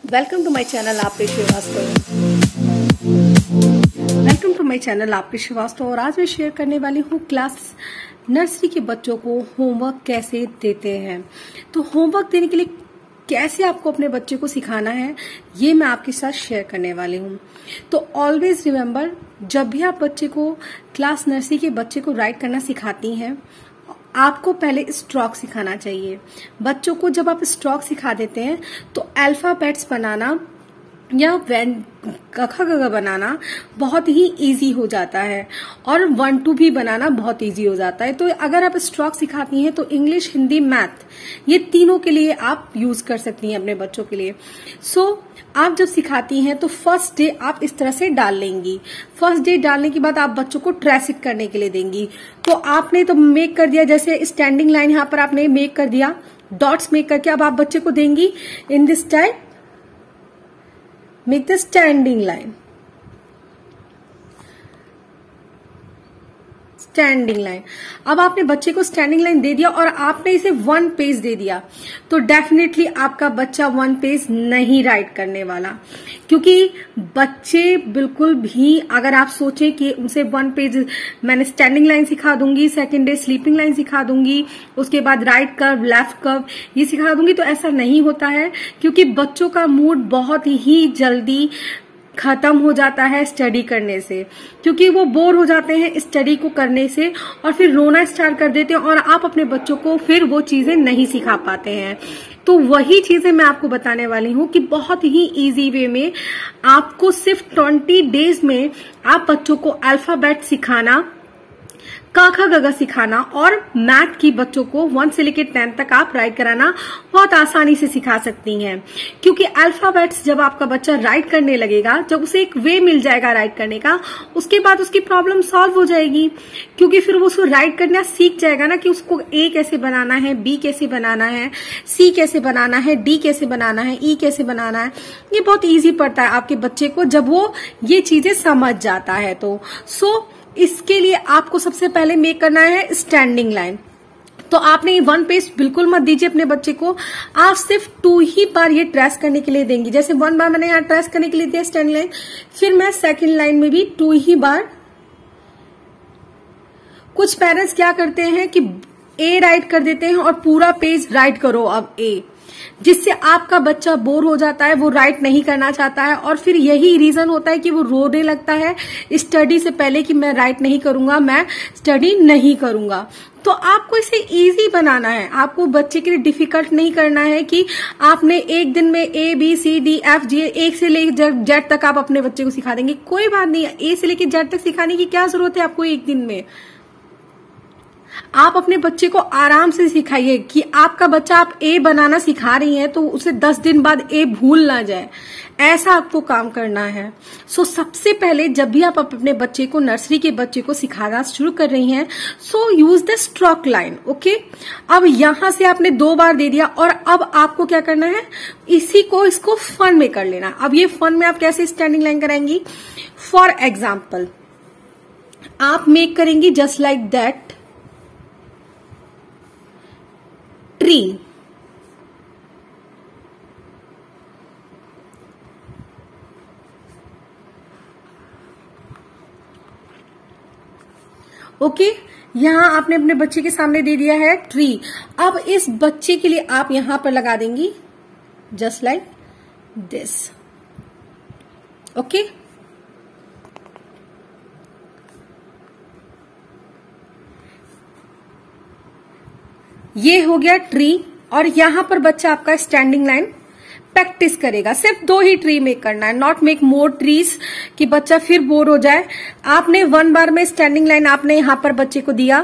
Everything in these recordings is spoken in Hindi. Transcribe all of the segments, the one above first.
वेलकम टू माय चैनल आपके Srivastava. Welcome to my channel आपके श्रीवास्तव। और आज मैं शेयर करने वाली हूँ क्लास नर्सरी के बच्चों को होमवर्क कैसे देते हैं। तो होमवर्क देने के लिए कैसे आपको अपने बच्चे को सिखाना है ये मैं आपके साथ शेयर करने वाली हूँ। तो ऑलवेज रिमेम्बर, जब भी आप बच्चे को क्लास नर्सरी के बच्चे को राइट करना सिखाती हैं, आपको पहले स्ट्रोक सिखाना चाहिए। बच्चों को जब आप स्ट्रोक सिखा देते हैं तो अल्फाबेट्स बनाना या क ख ग घ बनाना बहुत ही इजी हो जाता है और 1 2 भी बनाना बहुत इजी हो जाता है। तो अगर आप स्ट्रोक सिखाती हैं तो इंग्लिश, हिंदी, मैथ ये तीनों के लिए आप यूज कर सकती हैं अपने बच्चों के लिए। आप जब सिखाती हैं तो फर्स्ट डे आप इस तरह से डाल लेंगी। फर्स्ट डे डालने के बाद आप बच्चों को ट्रेस इट करने के लिए देंगी। तो आपने तो मेक कर दिया, जैसे स्टैंडिंग लाइन यहाँ पर आपने मेक कर दिया, डॉट्स मेक करके अब आप बच्चे को देंगी इन this type, make the standing line, standing line. अब आपने बच्चे को स्टैंडिंग लाइन दे दिया और आपने इसे 1 पेज दे दिया तो डेफिनेटली आपका बच्चा 1 पेज नहीं राइट करने वाला, क्योंकि बच्चे बिल्कुल भी, अगर आप सोचें कि उनसे 1 पेज मैंने स्टैंडिंग लाइन सिखा दूंगी, सेकेंड डे स्लीपिंग लाइन सिखा दूंगी, उसके बाद राइट कर्व, लेफ्ट कर्व ये सिखा दूंगी, तो ऐसा नहीं होता है। क्योंकि बच्चों का मूड बहुत ही जल्दी खत्म हो जाता है स्टडी करने से, क्योंकि वो बोर हो जाते हैं स्टडी को करने से और फिर रोना स्टार्ट कर देते हैं और आप अपने बच्चों को फिर वो चीजें नहीं सिखा पाते हैं। तो वही चीजें मैं आपको बताने वाली हूँ कि बहुत ही इजी वे में आपको सिर्फ 20 डेज में आप बच्चों को अल्फाबेट सिखाना, क ख ग घ सिखाना और मैथ की बच्चों को 1 से लेकर 10 तक आप राइट कराना बहुत आसानी से सिखा सकती हैं। क्योंकि अल्फाबेट्स जब आपका बच्चा राइट करने लगेगा, जब उसे एक वे मिल जाएगा राइट करने का, उसके बाद उसकी प्रॉब्लम सॉल्व हो जाएगी। क्योंकि फिर वो उसको राइट करना सीख जाएगा ना कि उसको ए कैसे बनाना है, बी कैसे बनाना है, सी कैसे बनाना है, डी कैसे बनाना है, ई कैसे बनाना है। ये बहुत ईजी पड़ता है आपके बच्चे को जब वो ये चीजें समझ जाता है। तो इसके लिए आपको सबसे पहले मेक करना है स्टैंडिंग लाइन। तो आपने 1 पेज बिल्कुल मत दीजिए अपने बच्चे को, आप सिर्फ 2 ही बार ये ट्रेस करने के लिए देंगी। जैसे 1 बार मैंने यहाँ ट्रेस करने के लिए दिया स्टैंडिंग लाइन, फिर मैं सेकंड लाइन में भी 2 ही बार। कुछ पेरेंट्स क्या करते हैं कि ए राइट कर देते हैं और पूरा पेज राइट करो अब ए, जिससे आपका बच्चा बोर हो जाता है, वो राइट नहीं करना चाहता है और फिर यही रीजन होता है कि वो रोने लगता है स्टडी से पहले कि मैं राइट नहीं करूंगा, मैं स्टडी नहीं करूंगा। तो आपको इसे इजी बनाना है, आपको बच्चे के लिए डिफिकल्ट नहीं करना है कि आपने एक दिन में A B C D F G 1 से लेकर जेड तक आप अपने बच्चे को सिखा देंगे। कोई बात नहीं है, ए से लेकर जेड तक सिखाने की क्या जरूरत है आपको एक दिन में। आप अपने बच्चे को आराम से सिखाइए कि आपका बच्चा, आप ए बनाना सिखा रही हैं तो उसे 10 दिन बाद ए भूल ना जाए, ऐसा आपको काम करना है। सबसे पहले जब भी आप अपने बच्चे को, नर्सरी के बच्चे को सिखाना शुरू कर रही हैं, use the stroke line. Okay, अब यहां से आपने 2 बार दे दिया और अब आपको क्या करना है, इसको फन में कर लेना। अब ये फन में आप कैसे स्टैंडिंग लाइन कराएंगी? फॉर एग्जाम्पल आप मेक करेंगी just like that tree. Okay, यहां आपने अपने बच्चे के सामने दे दिया है ट्री। अब इस बच्चे के लिए आप यहां पर लगा देंगी जस्ट लाइक दिस। ओके, ये हो गया ट्री और यहां पर बच्चा आपका स्टैंडिंग लाइन प्रैक्टिस करेगा। सिर्फ 2 ही ट्री मेक करना है, नॉट मेक मोर ट्रीज कि बच्चा फिर बोर हो जाए। आपने 1 बार में स्टैंडिंग लाइन आपने यहां पर बच्चे को दिया,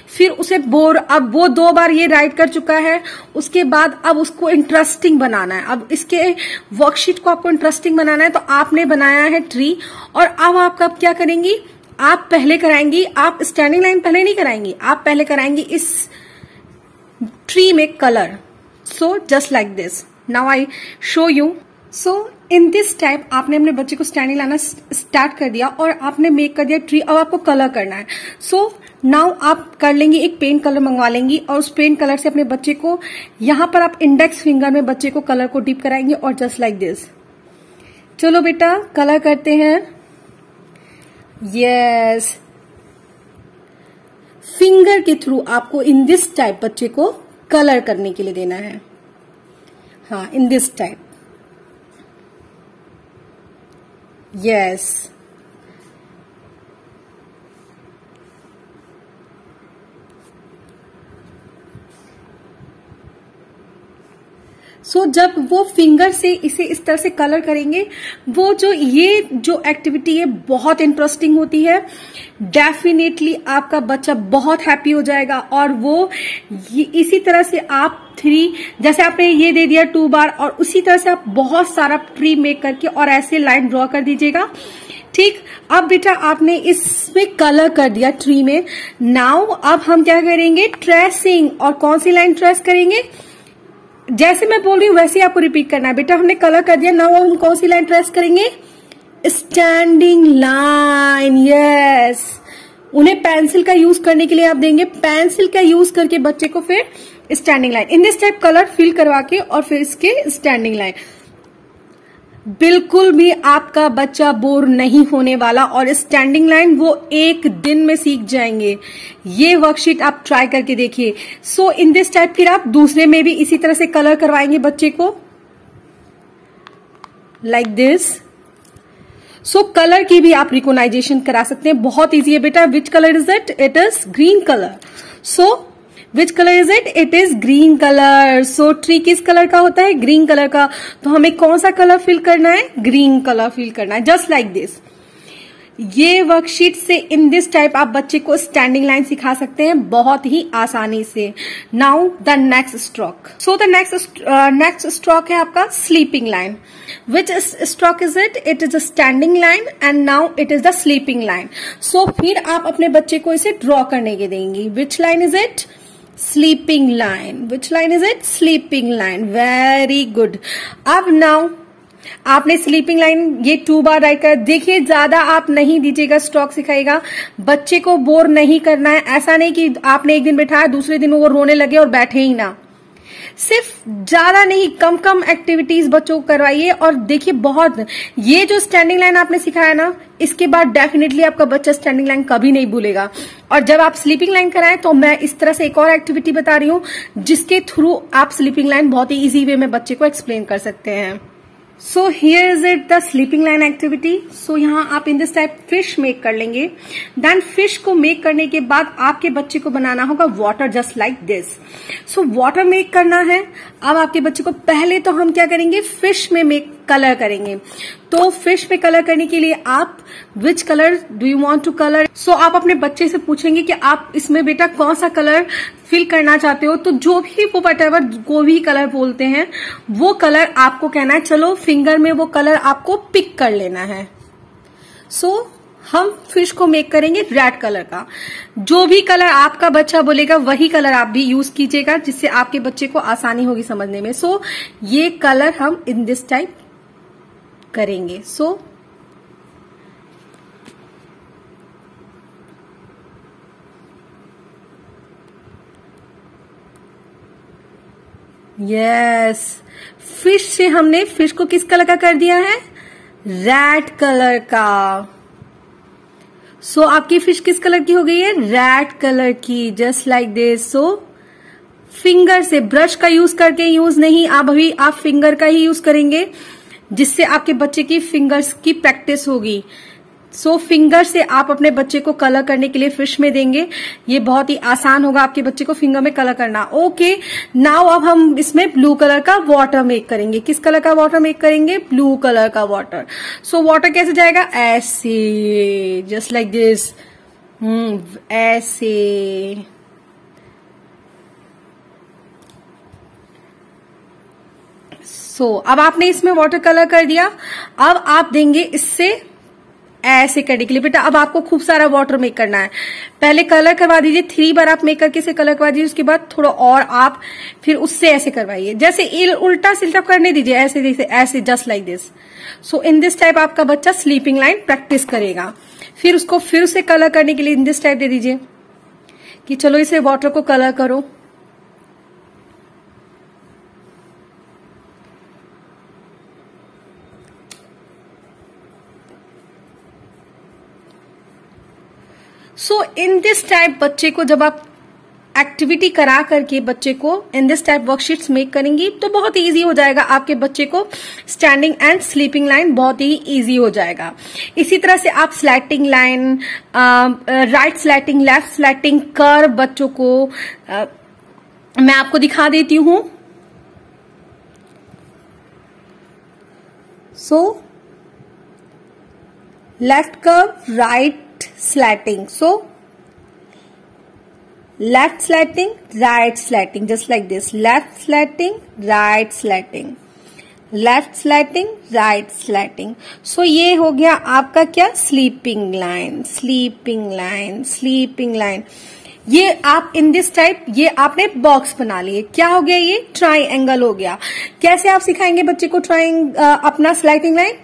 फिर उसे बोर, अब वो 2 बार ये राइट कर चुका है, उसके बाद अब उसको इंटरेस्टिंग बनाना है। अब इसके वर्कशीट को आपको इंटरेस्टिंग बनाना है, तो आपने बनाया है ट्री और अब आप क्या करेंगी, आप पहले कराएंगी, आप स्टैंडिंग लाइन पहले नहीं कराएंगी, आप पहले कराएंगी इस ट्री में colour. Just like this, now I show you. In this type आपने अपने बच्चे को स्टैंडिंग लाना स्टार्ट कर दिया और आपने मेक कर दिया ट्री। अब आपको कलर करना है। नाउ आप कर लेंगी, एक पेंट कलर मंगवा लेंगी और उस पेंट कलर से अपने बच्चे को यहां पर आप इंडेक्स फिंगर में बच्चे को कलर को डिप कराएंगे और जस्ट लाइक दिस। चलो बेटा कलर करते हैं। यस, फिंगर के थ्रू आपको इन दिस टाइप बच्चे को कलर करने के लिए देना है। हाँ, इन दिस टाइप। यस, सो जब वो फिंगर से इसे इस तरह से कलर करेंगे, वो ये जो एक्टिविटी है बहुत इंटरेस्टिंग होती है। डेफिनेटली आपका बच्चा बहुत हैप्पी हो जाएगा और वो इसी तरह से आप 3, जैसे आपने ये दे दिया 2 बार, और उसी तरह से आप बहुत सारा ट्री मेक करके और ऐसे लाइन ड्रॉ कर दीजिएगा। ठीक, अब बेटा आपने इसमें कलर कर दिया ट्री में। नाउ अब हम क्या करेंगे, ट्रेसिंग। और कौन सी लाइन ट्रेस करेंगे, जैसे मैं बोल रही हूँ वैसे ही आपको रिपीट करना है। बेटा हमने कलर कर दिया, नाउ हम कौन सी लाइन ट्रेस करेंगे, स्टैंडिंग लाइन। यस, उन्हें पेंसिल का यूज करने के लिए आप देंगे, पेंसिल का यूज करके बच्चे को फिर standing line in this type colour fill करवा के और फिर इसके स्टैंडिंग लाइन। बिल्कुल भी आपका बच्चा बोर नहीं होने वाला और स्टैंडिंग लाइन वो एक दिन में सीख जाएंगे। ये वर्कशीट आप ट्राई करके देखिए। सो इन दिस टाइप फिर आप दूसरे में भी इसी तरह से कलर करवाएंगे बच्चे को, लाइक दिस। सो कलर की भी आप रिकॉग्नाइजेशन करा सकते हैं, बहुत इजी है बेटा। Which colour is it, it is green colour. So which colour is it, it is green colour. So tree किस कलर का होता है, ग्रीन कलर का। तो हमें कौन सा कलर फिल करना है, ग्रीन कलर फिल करना है, जस्ट लाइक दिस। ये वर्कशीट से इन दिस टाइप आप बच्चे को स्टैंडिंग लाइन सिखा सकते हैं बहुत ही आसानी से। Now the next stroke. So the next stroke है आपका sleeping line. Which stroke is it, it is a standing line and now it is the sleeping line. So फिर आप अपने बच्चे को इसे ड्रॉ करने के देंगी। Which line is it, sleeping line. Which line is it, sleeping line. Very good. अब नाउ आपने स्लीपिंग लाइन ये 2 बार राइट कर। देखिए ज्यादा आप नहीं दीजिएगा, स्ट्रोक सिखाएगा, बच्चे को बोर नहीं करना है। ऐसा नहीं कि आपने एक दिन बैठाया दूसरे दिन वो रोने लगे और बैठे ही ना। सिर्फ ज्यादा नहीं, कम कम एक्टिविटीज बच्चों को करवाइए। और देखिए बहुत, ये जो स्टैंडिंग लाइन आपने सिखाया ना, इसके बाद डेफिनेटली आपका बच्चा स्टैंडिंग लाइन कभी नहीं भूलेगा। और जब आप स्लीपिंग लाइन कराएं तो मैं इस तरह से एक और एक्टिविटी बता रही हूं जिसके थ्रू आप स्लीपिंग लाइन बहुत ही इजी वे में बच्चे को एक्सप्लेन कर सकते हैं। So here is it the sleeping line activity. So यहाँ आप in this type fish make कर लेंगे। देन फिश को मेक करने के बाद आपके बच्चे को बनाना होगा water, just like this. So water make करना है। अब आपके बच्चे को पहले तो हम क्या करेंगे, फिश में मेक कलर करेंगे। तो फिश में कलर करने के लिए आप which colour do you want to colour. So आप अपने बच्चे से पूछेंगे कि आप इसमें बेटा कौन सा कलर फिल करना चाहते हो। तो जो भी वो वटेवर को भी कलर बोलते हैं वो कलर आपको कहना है। चलो फिंगर में वो कलर आपको पिक कर लेना है। सो हम फिश को मेक करेंगे रेड कलर का। जो भी कलर आपका बच्चा बोलेगा वही कलर आप भी यूज कीजिएगा, जिससे आपके बच्चे को आसानी होगी समझने में। सो ये कलर हम इन दिस टाइप करेंगे। सो यस, फिश से हमने फिश को किस कलर का कर दिया है, रेड कलर का। सो आपकी फिश किस कलर की हो गई है, रेड कलर की, just like this. So finger से, ब्रश का यूज करके यूज नहीं, अभी आप फिंगर का ही यूज करेंगे जिससे आपके बच्चे की फिंगर्स की प्रैक्टिस होगी। सो फिंगर से आप अपने बच्चे को कलर करने के लिए फिश में देंगे। ये बहुत ही आसान होगा आपके बच्चे को फिंगर में कलर करना। ओके, नाउ अब हम इसमें ब्लू कलर का वाटर मेक करेंगे। किस कलर का वाटर मेक करेंगे, ब्लू कलर का वाटर। सो वाटर कैसे जाएगा, ऐसे, जस्ट लाइक दिस, ऐसे। सो अब आपने इसमें वाटर कलर कर दिया। अब आप देंगे इससे ऐसे करने के लिए। बेटा अब आपको खूब सारा वाटर मेक करना है। पहले कलर करवा दीजिए, 3 बार आप मेक करके इसे कलर करवा दीजिए। उसके बाद थोड़ा और आप फिर उससे ऐसे करवाइए, जैसे उल्टा सिल्टा करने दीजिए, ऐसे जैसे ऐसे, just like this. So in this type आपका बच्चा स्लीपिंग लाइन प्रैक्टिस करेगा। फिर उसको फिर से कलर करने के लिए इन दिस टाइप दे दीजिए। कि चलो इसे वाटर को कलर करो। सो इन दिस टाइप बच्चे को जब आप एक्टिविटी करा करके बच्चे को इन दिस टाइप वर्कशीट्स मेक करेंगी तो बहुत इजी हो जाएगा। आपके बच्चे को स्टैंडिंग एंड स्लीपिंग लाइन बहुत ही इजी हो जाएगा। इसी तरह से आप slanting line, right slanting, left slanting, curve बच्चों को मैं आपको दिखा देती हूं। So left curve, right slatting. So left slatting, right slatting, just like this. Left slatting, right slatting, left slatting, right slatting. So ये हो गया आपका क्या, sleeping line, sleeping line, sleeping line. ये आप इन दिस टाइप, ये आपने बॉक्स बना लिए। क्या हो गया, ये ट्राइंगल हो गया। कैसे आप सिखाएंगे बच्चे को अपना slanting line?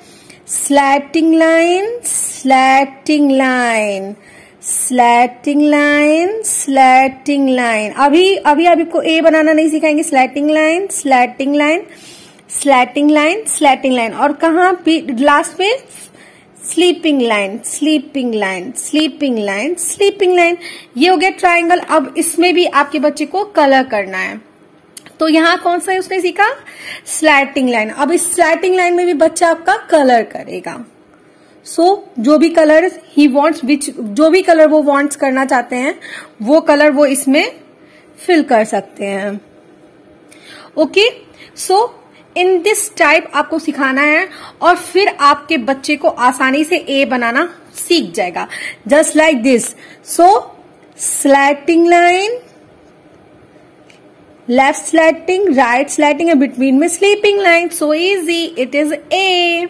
Slanting line, slanting line, slanting line, slanting line. अभी आपको ए बनाना नहीं सिखाएंगे। Slanting line, slanting line, slanting line, slanting line, और कहाँ भी लास्ट में sleeping line, sleeping line, sleeping line, sleeping line. ये हो गया ट्राइंगल। अब इसमें भी आपके बच्चे को कलर करना है। तो यहां कौन सा है उसने सीखा? Slanting line. अब इस स्लैटिंग लाइन में भी बच्चा आपका कलर करेगा। सो जो भी कलर ही वांट्स, जो भी कलर वो वांट्स करना चाहते हैं वो कलर वो इसमें फिल कर सकते हैं। Okay, so in this type आपको सिखाना है और फिर आपके बच्चे को आसानी से ए बनाना सीख जाएगा। Just like this. So slanting line, left slanting, right slanting, and between में sleeping line. So easy, it is A.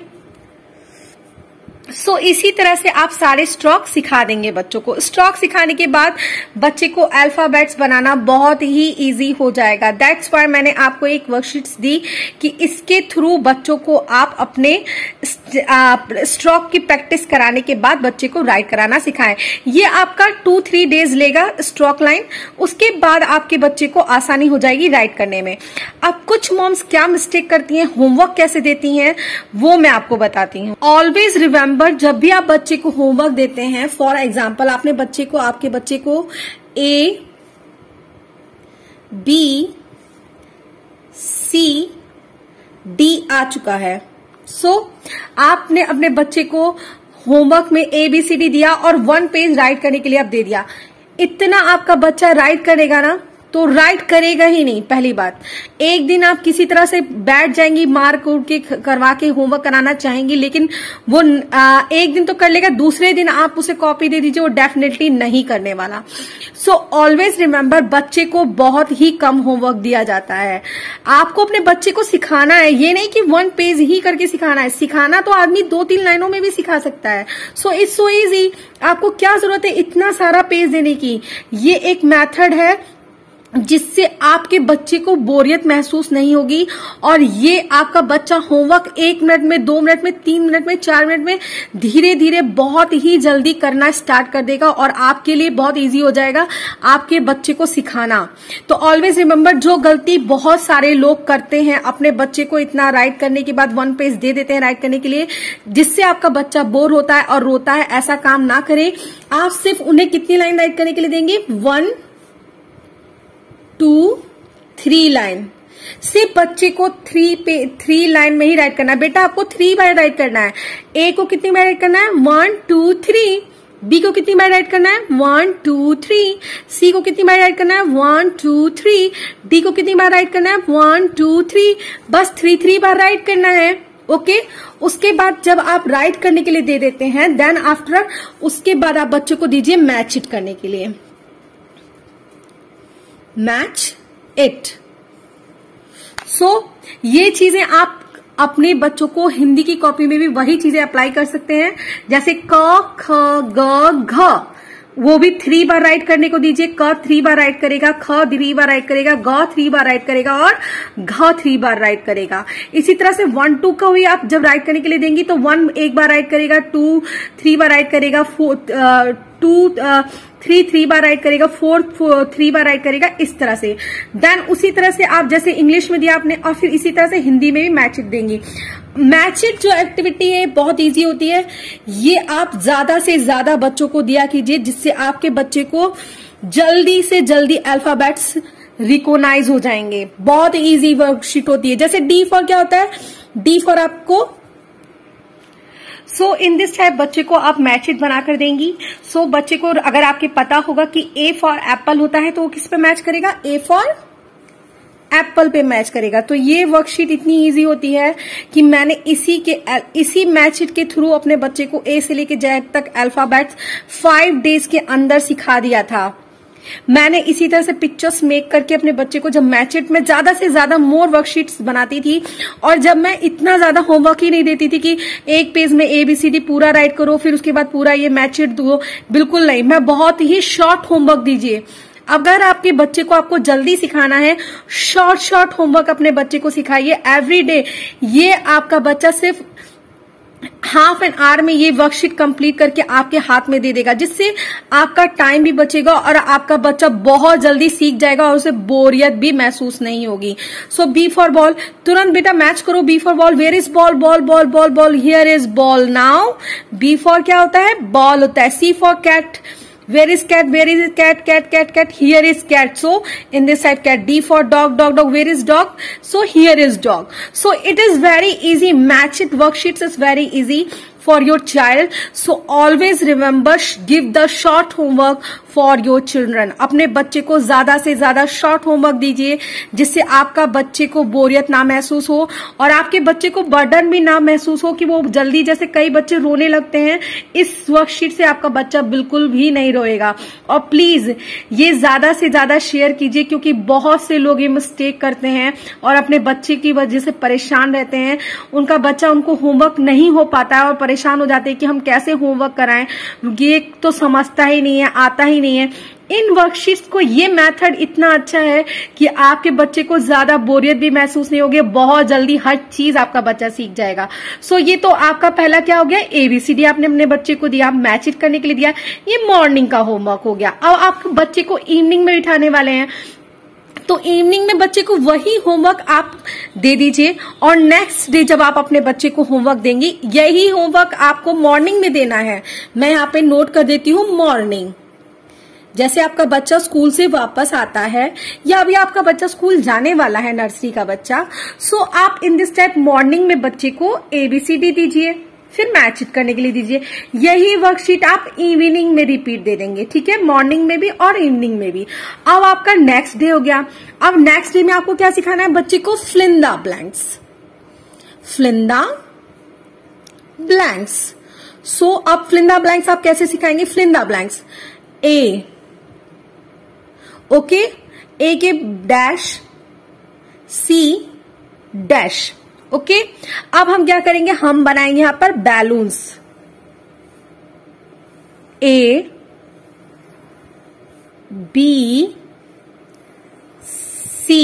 So इसी तरह से आप सारे स्ट्रोक सिखा देंगे बच्चों को। स्ट्रोक सिखाने के बाद बच्चे को अल्फाबेट्स बनाना बहुत ही इजी हो जाएगा। दैट्स व्हाई मैंने आपको एक वर्कशीट्स दी कि इसके थ्रू बच्चों को आप अपने स्ट्रोक की प्रैक्टिस कराने के बाद बच्चे को राइट कराना सिखाएं। ये आपका 2-3 डेज लेगा स्ट्रोक लाइन। उसके बाद आपके बच्चे को आसानी हो जाएगी राइट करने में। अब कुछ मॉम्स क्या मिस्टेक करती हैं, होमवर्क कैसे देती हैं, वो मैं आपको बताती हूँ। ऑलवेज रिमेम्बर, जब भी आप बच्चे को होमवर्क देते हैं, फॉर एग्जाम्पल आपके बच्चे को A, B, C, D आ चुका है। सो आपने अपने बच्चे को होमवर्क में ABCD दिया और 1 पेज राइट करने के लिए आप दे दिया। इतना आपका बच्चा राइट करेगा ना, तो राइट करेगा ही नहीं। पहली बात, एक दिन आप किसी तरह से बैठ जाएंगी, मार्क उड़ के करवा के होमवर्क कराना चाहेंगी, लेकिन वो एक दिन तो कर लेगा, दूसरे दिन आप उसे कॉपी दे दीजिए, वो डेफिनेटली नहीं करने वाला। सो ऑलवेज रिमेम्बर, बच्चे को बहुत ही कम होमवर्क दिया जाता है। आपको अपने बच्चे को सिखाना है, ये नहीं कि 1 पेज ही करके सिखाना है। सिखाना तो आदमी 2-3 लाइनों में भी सिखा सकता है। So it's so easy. आपको क्या जरूरत है इतना सारा पेज देने की? ये एक मेथड है जिससे आपके बच्चे को बोरियत महसूस नहीं होगी, और ये आपका बच्चा होमवर्क 1 मिनट में, 2 मिनट में, 3 मिनट में, 4 मिनट में धीरे धीरे बहुत ही जल्दी करना स्टार्ट कर देगा, और आपके लिए बहुत इजी हो जाएगा आपके बच्चे को सिखाना। तो ऑलवेज रिमेम्बर, जो गलती बहुत सारे लोग करते हैं, अपने बच्चे को इतना राइट करने के बाद 1 पेज दे देते हैं राइट करने के लिए, जिससे आपका बच्चा बोर होता है और रोता है। ऐसा काम ना करें। आप सिर्फ उन्हें कितनी लाइन राइट करने के लिए देंगे? 1, 2, 3 लाइन। सिर्फ बच्चे को 3 लाइन में ही राइट करना है। बेटा आपको 3 बार राइट करना है। ए को कितनी बार राइट करना है? 1, 2, 3। बी को कितनी बार राइट करना है? 1, 2, 3। सी को कितनी बार राइट करना है? 1, 2, 3। डी को कितनी बार राइट करना है? 1, 2, 3। बस 3 बार राइट करना है। ओके, उसके बाद जब आप राइट करने के लिए दे देते हैं, देन आफ्टर उसके बाद आप बच्चों को दीजिए मैच इट करने के लिए। Match it. सो ये चीजें आप अपने बच्चों को हिंदी की कॉपी में भी वही चीजें अप्लाई कर सकते हैं। जैसे क, ख, ग, घ, वो भी 3 बार राइट करने को दीजिए। क 3 बार राइट करेगा, ख 3 बार राइट करेगा, ग 3 बार राइट करेगा और घ 3 बार राइट करेगा। इसी तरह से 1, 2 का भी आप जब राइट करने के लिए देंगी तो 1 1 बार राइट करेगा, 2 3 बार राइट करेगा, 2 3 बार राइट करेगा, 4 3 बार राइट करेगा, इस तरह से। देन उसी तरह से आप जैसे इंग्लिश में दिया आपने, और फिर इसी तरह से हिंदी में भी मैच इट देंगी। मैच इट जो एक्टिविटी है बहुत इजी होती है, ये आप ज्यादा से ज्यादा बच्चों को दिया कीजिए, जिससे आपके बच्चे को जल्दी से जल्दी अल्फाबेट्स रिकॉग्नाइज हो जाएंगे। बहुत इजी वर्कशीट होती है। जैसे डी फॉर क्या होता है, डी फॉर आपको इन दिस टाइप बच्चे को आप मैच इट बनाकर देंगी। बच्चे को अगर आपके पता होगा कि ए फॉर एप्पल होता है तो वो किस पे मैच करेगा, ए फॉर एप्पल पे मैच करेगा। तो ये वर्कशीट इतनी इजी होती है कि मैंने इसी मैच इट के थ्रू अपने बच्चे को ए से लेके जेड तक अल्फाबेट्स 5 डेज के अंदर सिखा दिया था। मैंने इसी तरह से पिक्चर्स मेक करके अपने बच्चे को, जब मैच इट में ज्यादा से ज्यादा मोर वर्कशीट्स बनाती थी, और जब मैं इतना ज्यादा होमवर्क ही नहीं देती थी कि एक पेज में ABCD पूरा राइट करो फिर उसके बाद पूरा ये मैच इट दो, बिल्कुल नहीं। मैं बहुत ही शॉर्ट होमवर्क दीजिए। अगर आपके बच्चे को आपको जल्दी सिखाना है, शॉर्ट होमवर्क अपने बच्चे को सिखाइए एवरी डे। ये आपका बच्चा सिर्फ हाफ एन आवर में ये वर्कशीट कंप्लीट करके आपके हाथ में दे देगा, जिससे आपका टाइम भी बचेगा और आपका बच्चा बहुत जल्दी सीख जाएगा और उसे बोरियत भी महसूस नहीं होगी। बी फॉर बॉल, तुरंत बेटा मैच करो। B for ball, where is ball, ball ball ball ball, here is ball now. B for क्या होता है, बॉल होता है। C for cat, where is cat, where is cat, cat, here is cat. So in this type cat. D for dog, dog, where is dog? So here is dog. So it is very easy. Match it worksheets is very easy for your child. So always remember, give the short homework for your children. अपने बच्चे को ज्यादा से ज्यादा शॉर्ट होमवर्क दीजिए, जिससे आपका बच्चे को बोरियत ना महसूस हो और आपके बच्चे को बर्डन भी ना महसूस हो कि वो जल्दी, जैसे कई बच्चे रोने लगते हैं, इस वर्कशीट से आपका बच्चा बिल्कुल भी नहीं रोएगा। और प्लीज ये ज्यादा से ज्यादा शेयर कीजिए, क्योंकि बहुत से लोग ये मिस्टेक करते हैं और अपने बच्चे की वजह से परेशान रहते हैं। उनका बच्चा, उनको होमवर्क नहीं हो पाता है और परेशान हो जाते हैं कि हम कैसे होमवर्क कराएं, ये तो समझता ही नहीं है, आता ही नहीं है। इन वर्कशीट्स को, ये मेथड इतना अच्छा है कि आपके बच्चे को ज्यादा बोरियत भी महसूस नहीं होगी, बहुत जल्दी हर चीज आपका बच्चा सीख जाएगा। ये तो आपका पहला क्या हो गया, ABCD आपने अपने बच्चे को दिया, मैच इट करने के लिए दिया, ये मॉर्निंग का होमवर्क हो गया। अब आप बच्चे को इवनिंग में बिठाने वाले हैं, तो इवनिंग में बच्चे को वही होमवर्क आप दे दीजिए, और नेक्स्ट डे जब आप अपने बच्चे को होमवर्क देंगी, यही होमवर्क आपको मॉर्निंग में देना है। मैं यहाँ पे नोट कर देती हूँ मॉर्निंग। जैसे आपका बच्चा स्कूल से वापस आता है, या अभी आपका बच्चा स्कूल जाने वाला है, नर्सरी का बच्चा, आप इन दिस टाइप मॉर्निंग में बच्चे को ABCD दीजिए, फिर मैच इट करने के लिए दीजिए। यही वर्कशीट आप इवनिंग में रिपीट दे देंगे, ठीक है, मॉर्निंग में भी और इवनिंग में भी। अब आपका नेक्स्ट डे हो गया। अब नेक्स्ट डे में आपको क्या सिखाना है, बच्चे को fill the blanks, fill the blanks. अब फिल द ब्लैंक्स आप कैसे सिखाएंगे, fill the blanks, A, okay, A के डैश, सी डैश, ओके। अब हम क्या करेंगे, हम बनाएंगे यहां पर बैलून्स, A, B, C।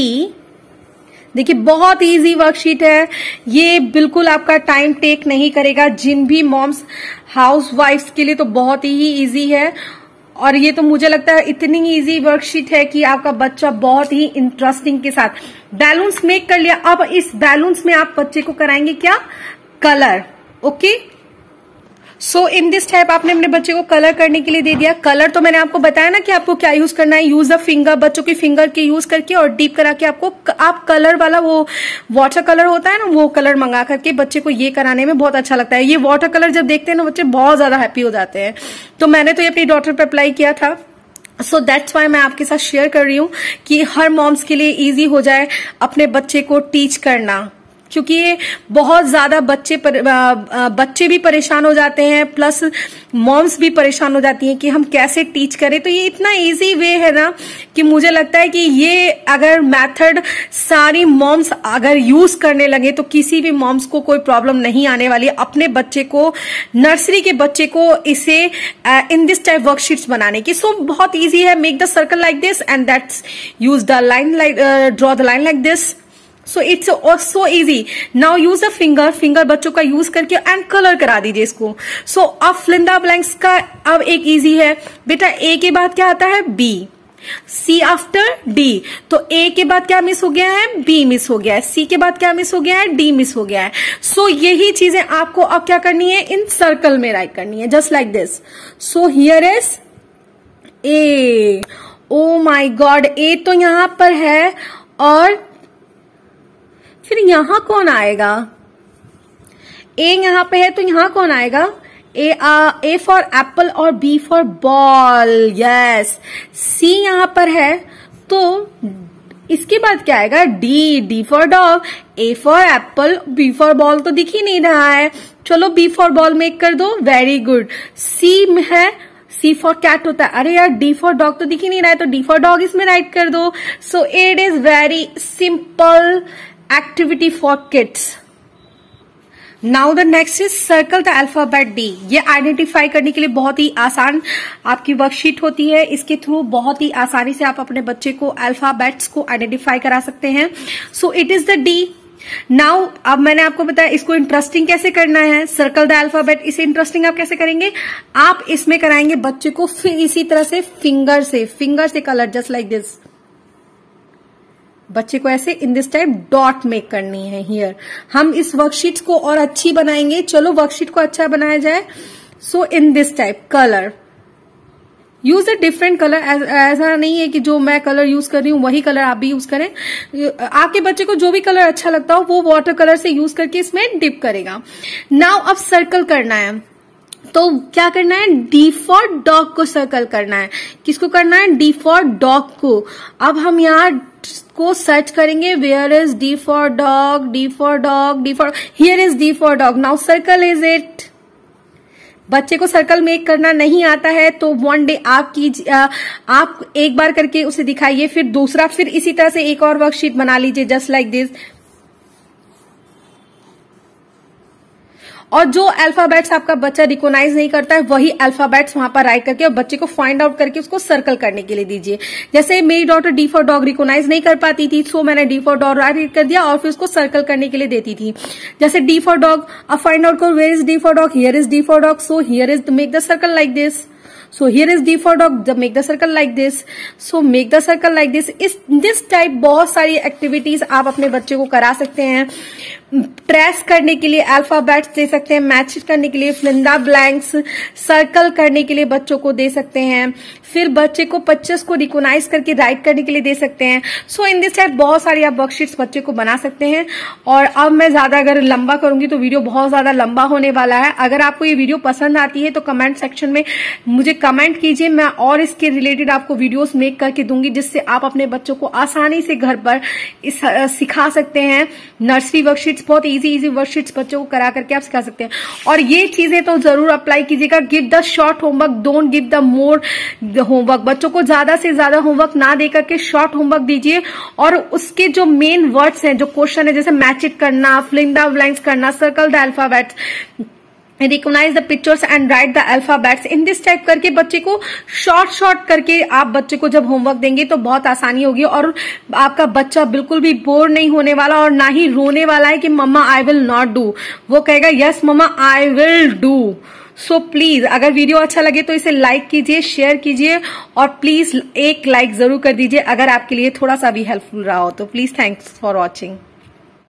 देखिए बहुत इजी वर्कशीट है ये, बिल्कुल आपका टाइम टेक नहीं करेगा। जिन भी मॉम्स हाउस वाइफ्स के लिए तो बहुत ही इजी है, और ये तो मुझे लगता है इतनी इजी वर्कशीट है कि आपका बच्चा बहुत ही इंटरेस्टिंग के साथ बैलून्स मेक कर लिया। अब इस बैलून्स में आप बच्चे को कराएंगे क्या, colour, okay. In this type आपने अपने बच्चे को कलर करने के लिए दे दिया। कलर तो मैंने आपको बताया ना कि आपको क्या यूज करना है, यूज द फिंगर, बच्चों की फिंगर के यूज करके और डीप करा के आप कलर वाला, वो वाटर कलर होता है ना, वो कलर मंगा करके बच्चे को ये कराने में बहुत अच्छा लगता है। ये वाटर कलर जब देखते हैं ना बच्चे बहुत ज्यादा हैप्पी हो जाते हैं। तो मैंने तो ये अपनी डॉटर पे अप्लाई किया था, दैट्स वाई मैं आपके साथ शेयर कर रही हूँ कि हर मॉम्स के लिए इजी हो जाए अपने बच्चे को टीच करना, क्योंकि ये बहुत ज्यादा बच्चे भी परेशान हो जाते हैं, प्लस मॉम्स भी परेशान हो जाती हैं कि हम कैसे टीच करें। तो ये इतना इजी वे है ना कि मुझे लगता है कि ये अगर मेथड सारी मॉम्स अगर यूज करने लगे तो किसी भी मॉम्स को कोई प्रॉब्लम नहीं आने वाली है अपने बच्चे को, नर्सरी के बच्चे को इसे इन दिस टाइप वर्कशीट्स बनाने की। बहुत इजी है। Make the circle like this and that's use the line like, draw the line like this, so it's so easy. Now use a finger बच्चों का यूज करके एंड कलर करा दीजिए इसको। सो अब फिल इन द ब्लैंक्स का अब एक इजी है बेटा, ए के बाद क्या आता है? बी। सी आफ्टर डी, तो ए के बाद क्या मिस हो गया है? बी मिस हो गया है। सी के बाद क्या मिस हो गया है? डी मिस हो गया है। सो यही चीजें आपको अब क्या करनी है? इन सर्कल में राइट करनी है, just like this. So here is A. Oh my god, A तो यहां पर है और फिर यहां कौन आएगा? ए यहां पे है तो यहां कौन आएगा? ए फॉर एप्पल और B for ball. Yes. C यहां पर है तो इसके बाद क्या आएगा? D for dog. A for apple, B for ball तो दिख ही नहीं रहा है, चलो बी फॉर बॉल मेक कर दो, वेरी गुड। सी में है, सी फॉर कैट होता है, अरे यार डी फॉर डॉग तो दिख ही नहीं रहा है, तो डी फॉर डॉग इसमें राइट कर दो। So it is very simple activity for kids. Now the next is circle the alphabet D. ये आइडेंटिफाई करने के लिए बहुत ही आसान आपकी वर्कशीट होती है, इसके थ्रू बहुत ही आसानी से आप अपने बच्चे को अल्फाबेट्स को आइडेंटिफाई करा सकते हैं। So it is the D. Now अब मैंने आपको बताया इसको इंटरेस्टिंग कैसे करना है, सर्कल द अल्फाबेट। इसे इंटरेस्टिंग आप कैसे करेंगे? आप इसमें कराएंगे बच्चे को फिर इसी तरह से फिंगर से कलर, जस्ट लाइक दिस। बच्चे को ऐसे इन दिस टाइप डॉट मेक करनी है हियर। हम इस वर्कशीट को और अच्छी बनाएंगे, चलो वर्कशीट को अच्छा बनाया जाए। So in this type colour, use a different colour. ऐसा नहीं है कि जो मैं कलर यूज कर रही हूं वही कलर आप भी यूज करें। आपके बच्चे को जो भी कलर अच्छा लगता हो वो वाटर कलर से यूज करके इसमें डिप करेगा। नाउ अब सर्कल करना है, तो क्या करना है? डी फॉर डॉग को सर्कल करना है। किसको करना है? डी फॉर डॉग को। अब हम यहाँ को सर्च करेंगे, where is D for dog, D for dog, D for, here is D for dog. Now circle is it. बच्चे को सर्कल मेक करना नहीं आता है तो वन डे आप एक बार करके उसे दिखाइए, फिर दूसरा, फिर इसी तरह से एक और वर्कशीट बना लीजिए, जस्ट लाइक दिस। और जो अल्फाबेट्स आपका बच्चा रिकॉग्नाइज नहीं करता है वही अल्फाबेट्स वहां पर राइट करके और बच्चे को फाइंड आउट करके उसको सर्कल करने के लिए दीजिए। जैसे मेरी daughter D for dog recognise नहीं कर पाती थी, सो मैंने डी फॉर डॉग राइट कर दिया और फिर उसको सर्कल करने के लिए देती थी। जैसे डी फॉर डॉग, अब फाइंड आउट करो where is D for dog, here is D for dog, so here is make the circle like this. So here is D for dog, make the circle like this. So make the circle like this. इस this type बहुत सारी एक्टिविटीज आप अपने बच्चे को करा सकते हैं। ट्रेस करने के लिए अल्फाबेट्स दे सकते हैं, मैच करने के लिए fill in the blanks, circle करने के लिए बच्चों को दे सकते हैं, फिर बच्चे को पिक्चर्स को रिकॉग्नाइज करके राइट करने के लिए दे सकते हैं। सो इन दिस टाइप बहुत सारी आप वर्कशीट्स बच्चे को बना सकते हैं। और अब मैं ज्यादा अगर लंबा करूंगी तो वीडियो बहुत ज्यादा लंबा होने वाला है। अगर आपको ये वीडियो पसंद आती है तो कमेंट सेक्शन में मुझे कमेंट कीजिए, मैं और इसके रिलेटेड आपको वीडियोस मेक करके दूंगी जिससे आप अपने बच्चों को आसानी से घर पर सिखा सकते हैं। नर्सरी वर्कशीट्स बहुत इजी वर्कशीट्स बच्चों को करा करके आप सिखा सकते हैं। और ये चीजें तो जरूर अप्लाई कीजिएगा। Give the short homework, don't give the more homework. बच्चों को ज्यादा से ज्यादा होमवर्क ना देकर के शॉर्ट होमवर्क दीजिए और उसके जो मेन वर्ड्स हैं, जो क्वेश्चन है, जैसे मैच इट करना, फिल इन द ब्लैंक्स करना, circle the alphabets, recognise the pictures and write the alphabets, in this type करके बच्चे को शॉर्ट करके आप बच्चे को जब होमवर्क देंगे तो बहुत आसानी होगी और आपका बच्चा बिल्कुल भी बोर नहीं होने वाला और ना ही रोने वाला है कि mama I will not do. वो कहेगा yes mama I will do. So please अगर वीडियो अच्छा लगे तो इसे लाइक कीजिए, शेयर कीजिए और प्लीज एक लाइक जरूर कर दीजिए अगर आपके लिए थोड़ा सा भी हेल्पफुल रहा हो तो। Please thanks for watching.